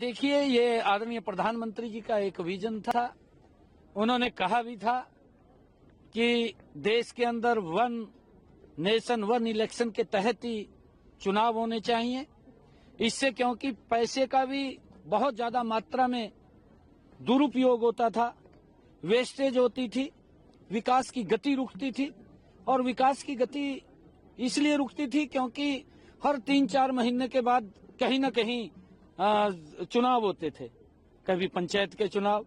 देखिए, ये आदरणीय प्रधानमंत्री जी का एक विजन था। उन्होंने कहा भी था कि देश के अंदर वन नेशन वन इलेक्शन के तहत ही चुनाव होने चाहिए। इससे क्योंकि पैसे का भी बहुत ज्यादा मात्रा में दुरुपयोग होता था, वेस्टेज होती थी, विकास की गति रुकती थी। और विकास की गति इसलिए रुकती थी क्योंकि हर 3-4 महीने के बाद कहीं न कहीं चुनाव होते थे। कभी पंचायत के चुनाव,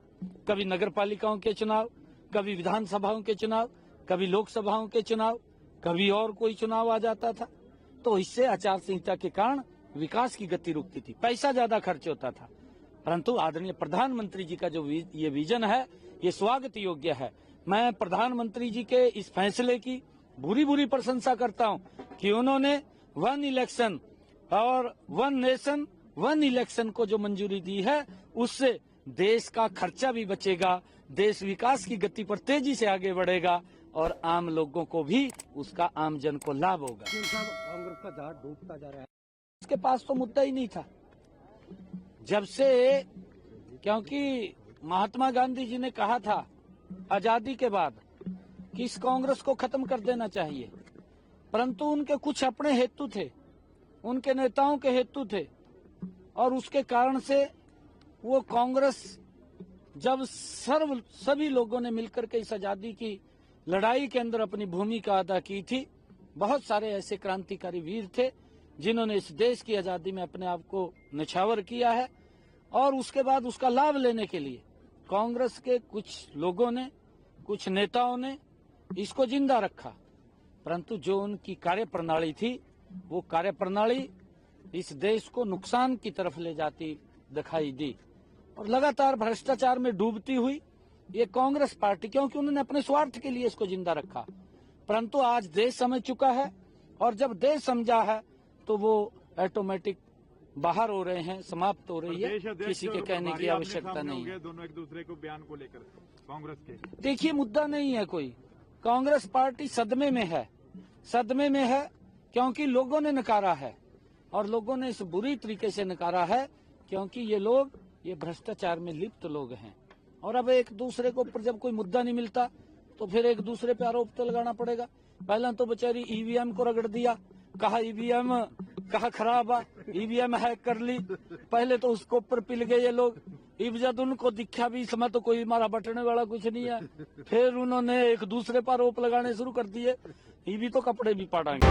कभी नगर पालिकाओं के चुनाव, कभी विधानसभाओं के चुनाव, कभी लोकसभाओं के चुनाव, कभी और कोई चुनाव आ जाता था। तो इससे आचार संहिता के कारण विकास की गति रुकती थी, पैसा ज्यादा खर्च होता था। परंतु आदरणीय प्रधानमंत्री जी का जो ये विजन है, ये स्वागत योग्य है। मैं प्रधानमंत्री जी के इस फैसले की बुरी प्रशंसा करता हूं कि उन्होंने वन इलेक्शन और वन नेशन वन इलेक्शन को जो मंजूरी दी है, उससे देश का खर्चा भी बचेगा, देश विकास की गति पर तेजी से आगे बढ़ेगा और आम लोगों को भी उसका आम जन को लाभ होगा। कांग्रेस का जहाज डूबता जा रहा है। उसके पास तो मुद्दा ही नहीं था जब से, क्योंकि महात्मा गांधी जी ने कहा था आजादी के बाद कि इस कांग्रेस को खत्म कर देना चाहिए। परंतु उनके कुछ अपने हेतु थे, उनके नेताओं के हेतु थे, और उसके कारण से वो कांग्रेस, जब सभी लोगों ने मिलकर के इस आजादी की लड़ाई के अंदर अपनी भूमिका अदा की थी, बहुत सारे ऐसे क्रांतिकारी वीर थे जिन्होंने इस देश की आजादी में अपने आप को न्यौछावर किया है। और उसके बाद उसका लाभ लेने के लिए कांग्रेस के कुछ लोगों ने, कुछ नेताओं ने इसको जिंदा रखा। परंतु जो उनकी कार्यप्रणाली थी, वो कार्यप्रणाली इस देश को नुकसान की तरफ ले जाती दिखाई दी और लगातार भ्रष्टाचार में डूबती हुई ये कांग्रेस पार्टी, क्योंकि उन्होंने अपने स्वार्थ के लिए इसको जिंदा रखा। परंतु आज देश समझ चुका है, और जब देश समझा है तो वो ऑटोमेटिक बाहर हो रहे हैं, समाप्त हो रही है, किसी के कहने की आवश्यकता नहीं है। दोनों एक दूसरे को बयान को लेकर कांग्रेस के, देखिए, मुद्दा नहीं है कोई। कांग्रेस पार्टी सदमे में है, सदमे में है क्योंकि लोगों ने नकारा है, और लोगों ने इस बुरी तरीके से नकारा है क्योंकि ये लोग ये भ्रष्टाचार में लिप्त लोग हैं। और अब एक दूसरे को ऊपर जब कोई मुद्दा नहीं मिलता तो फिर एक दूसरे पे आरोप तो लगाना पड़ेगा। पहले तो बेचारी ईवीएम को रगड़ दिया, कहा ईवीएम कहा खराब है, ईवीएम हैक कर ली। पहले तो उसको ऊपर पिल गए ये लोग। अब जब उनको दिखा भी इसमें तो कोई हमारा बटने वाला कुछ नहीं है, फिर उन्होंने एक दूसरे पर आरोप लगाने शुरू कर दिए। ये भी तो कपड़े भी पाड़ेंगे।